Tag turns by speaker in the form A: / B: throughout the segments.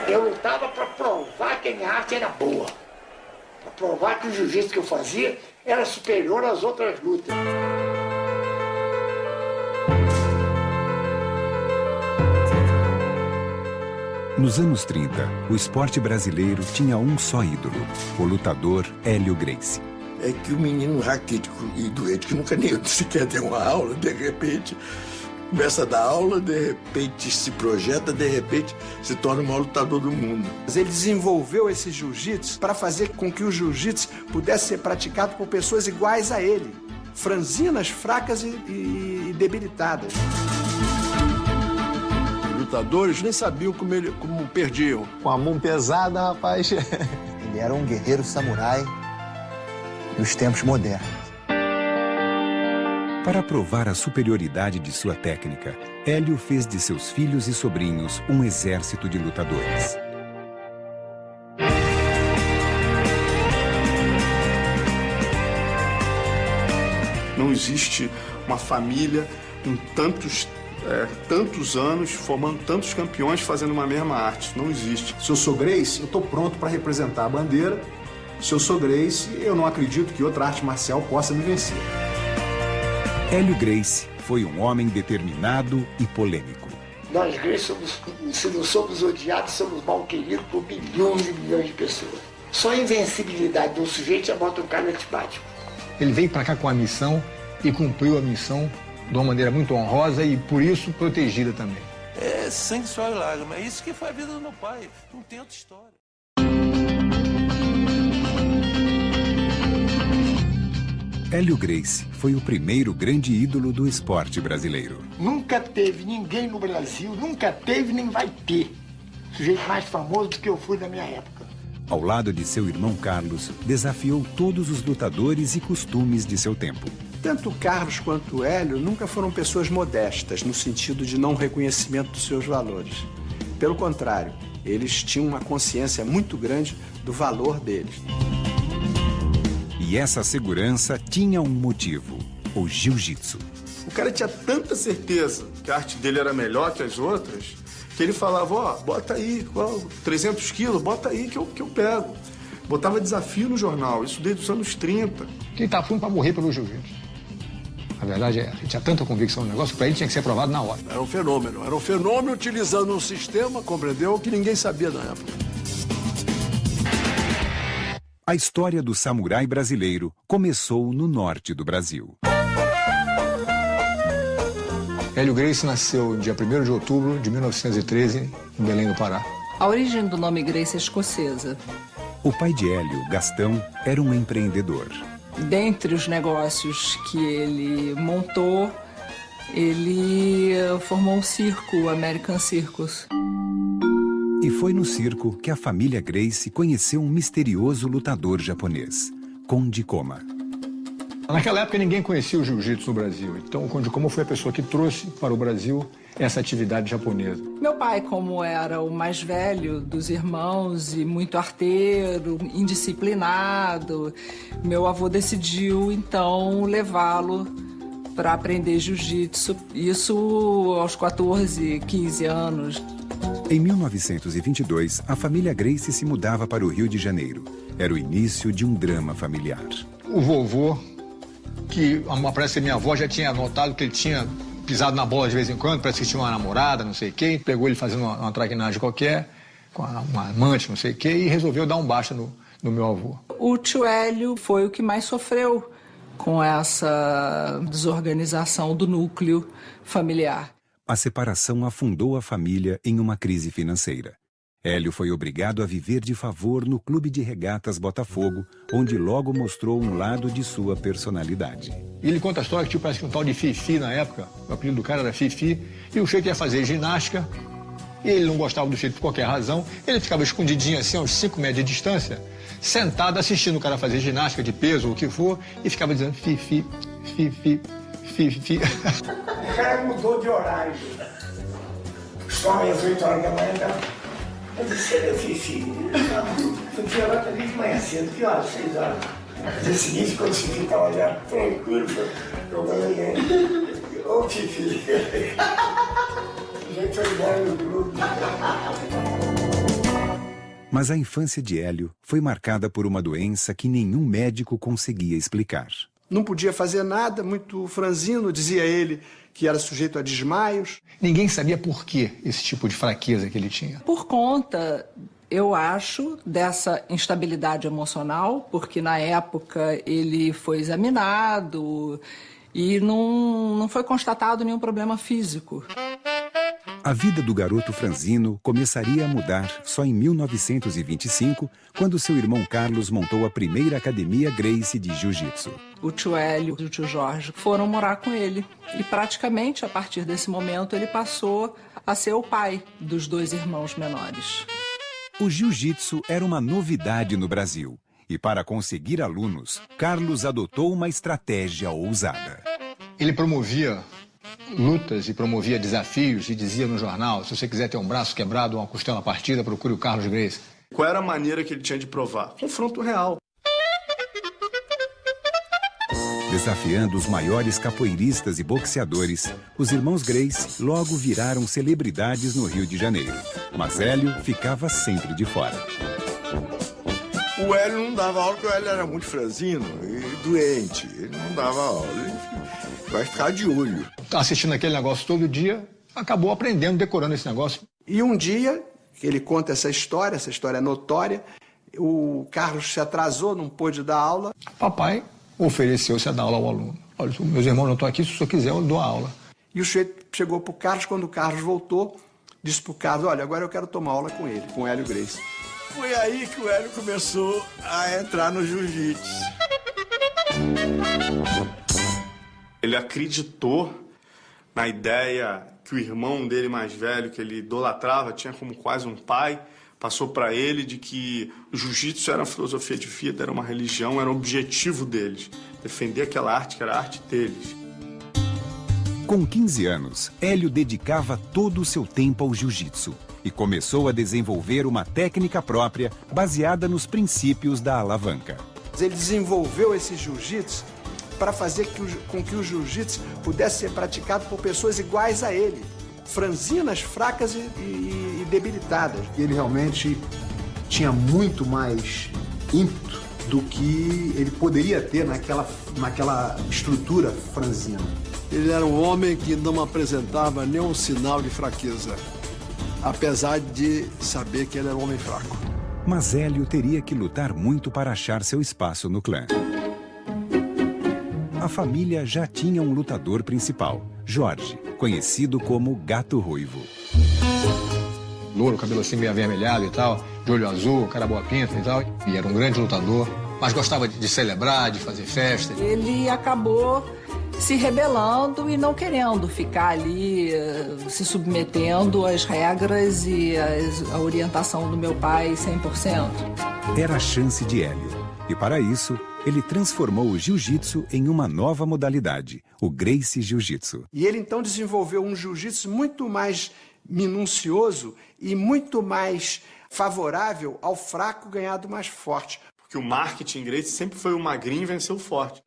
A: Eu lutava para provar que a minha arte era boa. Para provar que o jiu-jitsu que eu fazia era superior às outras lutas.
B: Nos anos 30, o esporte brasileiro tinha um só ídolo, o lutador Hélio Gracie.
C: É que o menino raquítico e doente, que nunca nem sequer deu uma aula, de repente começa a dar aula, de repente se projeta, de repente se torna o maior lutador do mundo.
D: Ele desenvolveu esse jiu-jitsu para fazer com que o jiu-jitsu pudesse ser praticado por pessoas iguais a ele, franzinas, fracas e debilitadas.
E: Os lutadores nem sabiam como perdiam.
F: Com a mão pesada, rapaz. Ele era um guerreiro samurai dos tempos modernos.
B: Para provar a superioridade de sua técnica, Hélio fez de seus filhos e sobrinhos um exército de lutadores.
E: Não existe uma família com tantos anos, formando tantos campeões, fazendo uma mesma arte. Não existe.
G: Se eu sou Gracie, eu estou pronto para representar a bandeira. Se eu sou Gracie, eu não acredito que outra arte marcial possa me vencer.
B: Hélio Gracie foi um homem determinado e polêmico.
A: Nós, Gracie, se não somos odiados, somos mal queridos por milhões e milhões de pessoas. Só a invencibilidade do sujeito já bota um cara antipático.
H: Ele veio para cá com a missão e cumpriu a missão de uma maneira muito honrosa e, por isso, protegida também.
I: É sangue, suor e lágrimas. É isso que foi a vida do meu pai. Não tem outra história.
B: Hélio Gracie foi o primeiro grande ídolo do esporte brasileiro.
A: Nunca teve ninguém no Brasil, nunca teve nem vai ter sujeito mais famoso do que eu fui na minha época.
B: Ao lado de seu irmão Carlos, desafiou todos os lutadores e costumes de seu tempo.
D: Tanto o Carlos quanto o Hélio nunca foram pessoas modestas, no sentido de não reconhecimento dos seus valores. Pelo contrário, eles tinham uma consciência muito grande do valor deles.
B: E essa segurança tinha um motivo: o jiu-jitsu.
E: O cara tinha tanta certeza que a arte dele era melhor que as outras, que ele falava, ó, bota aí, 300 quilos, bota aí que eu pego. Botava desafio no jornal, isso desde os anos 30.
H: Ele estava fundo para morrer pelo jiu-jitsu. A verdade é, ele tinha tanta convicção no negócio, para ele tinha que ser aprovado na hora.
E: Era um fenômeno utilizando um sistema, compreendeu, que ninguém sabia na época.
B: A história do samurai brasileiro começou no norte do Brasil.
H: Hélio Gracie nasceu dia 1º de outubro de 1913, em Belém do Pará.
J: A origem do nome Gracie é escocesa.
B: O pai de Hélio, Gastão, era um empreendedor.
J: Dentre os negócios que ele montou, ele formou um circo, o American Circus.
B: E foi no circo que a família Gracie conheceu um misterioso lutador japonês, Konde Koma.
H: Naquela época ninguém conhecia o jiu-jitsu no Brasil, então o Konde Koma foi a pessoa que trouxe para o Brasil essa atividade japonesa.
J: Meu pai, como era o mais velho dos irmãos e muito arteiro, indisciplinado, meu avô decidiu então levá-lo para aprender jiu-jitsu, isso aos 14, 15 anos.
B: Em 1922, a família Gracie se mudava para o Rio de Janeiro. Era o início de um drama familiar.
H: O vovô, que parece que minha avó já tinha notado que ele tinha pisado na bola de vez em quando, parece que tinha uma namorada, não sei quem, pegou ele fazendo uma traquinagem qualquer, com uma amante, não sei o quê, e resolveu dar um basta no meu avô.
J: O tio Hélio foi o que mais sofreu com essa desorganização do núcleo familiar.
B: A separação afundou a família em uma crise financeira. Hélio foi obrigado a viver de favor no Clube de Regatas Botafogo, onde logo mostrou um lado de sua personalidade.
H: Ele conta a história que parece que um tal de Fifi na época, o apelido do cara era Fifi, e o Sheik ia fazer ginástica, e ele não gostava do Sheik por qualquer razão, ele ficava escondidinho assim, a uns 5 metros de distância, sentado assistindo o cara fazer ginástica de peso ou o que for, e ficava dizendo Fifi, Fifi, Fifi.
A: O cara mudou de horário. Só às 8 horas da manhã, eu disse, meu Fifi, Fifi agora tá de manhã cedo, que horas? 6 horas. No dia seguinte, quando o Fifi tá olhando tranquilo, eu falei, ô Fifi, a gente foi embora no grupo.
B: Mas a infância de Hélio foi marcada por uma doença que nenhum médico conseguia explicar.
D: Não podia fazer nada, muito franzino, dizia ele que era sujeito a desmaios.
H: Ninguém sabia por que esse tipo de fraqueza que ele tinha.
J: Por conta, eu acho, dessa instabilidade emocional, porque na época ele foi examinado e não foi constatado nenhum problema físico.
B: A vida do garoto franzino começaria a mudar só em 1925, quando seu irmão Carlos montou a primeira academia Gracie de jiu-jitsu.
J: O tio Hélio e o tio Jorge foram morar com ele. E praticamente, a partir desse momento, ele passou a ser o pai dos 2 irmãos menores.
B: O jiu-jitsu era uma novidade no Brasil. E para conseguir alunos, Carlos adotou uma estratégia ousada.
H: Ele promovia lutas e promovia desafios e dizia no jornal: se você quiser ter um braço quebrado ou uma costela partida, procure o Carlos Gracie.
E: Qual era a maneira que ele tinha de provar? Confronto real.
B: Desafiando os maiores capoeiristas e boxeadores, os irmãos Gracie logo viraram celebridades no Rio de Janeiro. Mas Hélio ficava sempre de fora.
C: O Hélio não dava aula porque o Hélio era muito franzino e doente. Ele não dava aula. Ele vai ficar de olho.
H: Assistindo aquele negócio todo dia, acabou aprendendo, decorando esse negócio.
D: E um dia, ele conta essa história é notória, o Carlos se atrasou, não pôde dar aula.
H: Papai ofereceu-se a dar aula ao aluno. Olha, meus irmãos não estão aqui, se o senhor quiser eu dou aula.
D: E o sujeito chegou para o Carlos, quando o Carlos voltou, disse para o Carlos: olha, agora eu quero tomar aula com ele, com o Hélio Gracie.
C: Foi aí que o Hélio começou a entrar no jiu-jitsu.
E: Ele acreditou na ideia que o irmão dele mais velho, que ele idolatrava, tinha como quase um pai, passou para ele de que o jiu-jitsu era uma filosofia de vida, era uma religião, era o objetivo deles. Defender aquela arte que era a arte deles.
B: Com 15 anos, Hélio dedicava todo o seu tempo ao jiu-jitsu e começou a desenvolver uma técnica própria baseada nos princípios da alavanca.
D: Ele desenvolveu esse jiu-jitsu para fazer com que o jiu-jitsu pudesse ser praticado por pessoas iguais a ele, franzinas, fracas e debilitadas.
G: Ele realmente tinha muito mais ímpeto do que ele poderia ter naquela estrutura franzina.
K: Ele era um homem que não apresentava nenhum sinal de fraqueza, apesar de saber que ele era um homem fraco.
B: Mas Hélio teria que lutar muito para achar seu espaço no clã. A família já tinha um lutador principal, Jorge, conhecido como Gato Ruivo.
H: Louro, cabelo assim meio avermelhado e tal, de olho azul, cara boa pinta e tal. E era um grande lutador, mas gostava de celebrar, de fazer festa.
J: Ele acabou se rebelando e não querendo ficar ali, se submetendo às regras e à orientação do meu pai 100%.
B: Era a chance de Hélio. E para isso, ele transformou o jiu-jitsu em uma nova modalidade, o Gracie Jiu-Jitsu.
D: E ele então desenvolveu um jiu-jitsu muito mais minucioso e muito mais favorável ao fraco ganhar do mais forte.
E: Porque o marketing Gracie sempre foi o magrinho vencer o forte.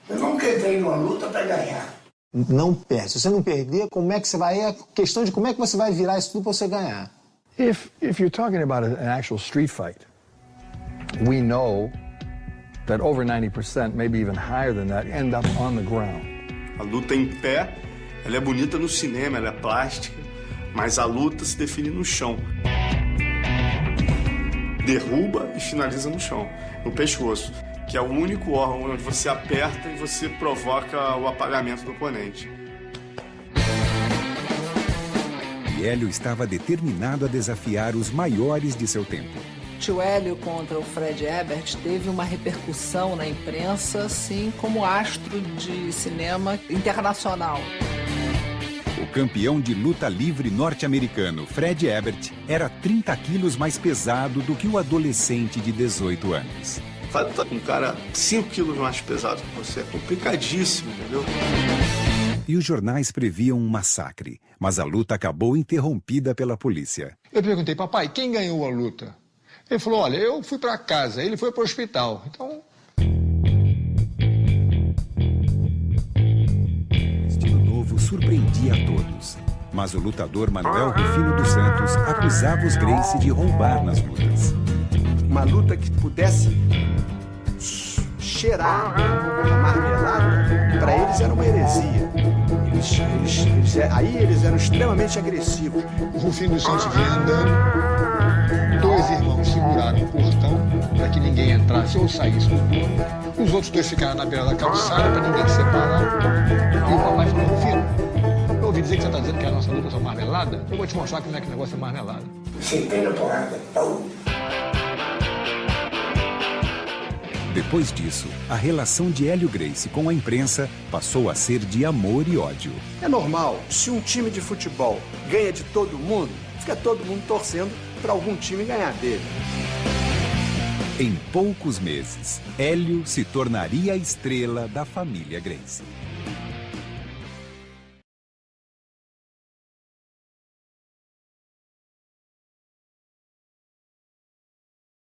A: Eu nunca entrei numa luta para ganhar.
F: Não perde. Se você não perder, como é que você vai... É questão de como é que você vai virar isso tudo para você ganhar.
L: If you're talking about an actual street fight, we know that over 90%, maybe even higher than that, end up on the ground.
E: A luta em pé, ela é bonita no cinema, ela é plástica, mas a luta se define no chão. Derruba e finaliza no chão, no pescoço, que é o único órgão onde você aperta e você provoca o apagamento do oponente.
B: E Hélio estava determinado a desafiar os maiores de seu tempo.
J: Tio Hélio contra o Fred Ebert teve uma repercussão na imprensa, assim como astro de cinema internacional.
B: O campeão de luta livre norte-americano, Fred Ebert, era 30 quilos mais pesado do que o adolescente de 18 anos.
E: Tá com um cara 5 quilos mais pesado que você, é complicadíssimo, entendeu?
B: E os jornais previam um massacre, mas a luta acabou interrompida pela polícia.
H: Eu perguntei: papai, quem ganhou a luta? Ele falou: olha, eu fui para casa, ele foi para o hospital. Então...
B: O estilo novo surpreendia a todos. Mas o lutador Manuel Rufino dos Santos acusava os Gracie de roubar nas lutas.
D: Uma luta que pudesse cheirar a marmelada, para eles era uma heresia. Aí eles eram extremamente agressivos.
H: O Rufino dos Santos vinha andando, 2 irmãos seguraram o portão para que ninguém entrasse ou saísse do dono. Os outros 2 ficaram na beira da calçada para ninguém separar. E o papai falou: Rufino, eu ouvi dizer que você está dizendo que a nossa luta é marmelada? Eu vou te mostrar como é que o negócio é marmelada.
A: Sentei na porrada, pau.
B: Depois disso, a relação de Hélio Gracie com a imprensa passou a ser de amor e ódio.
D: É normal, se um time de futebol ganha de todo mundo, fica todo mundo torcendo para algum time ganhar dele.
B: Em poucos meses, Hélio se tornaria a estrela da família Gracie.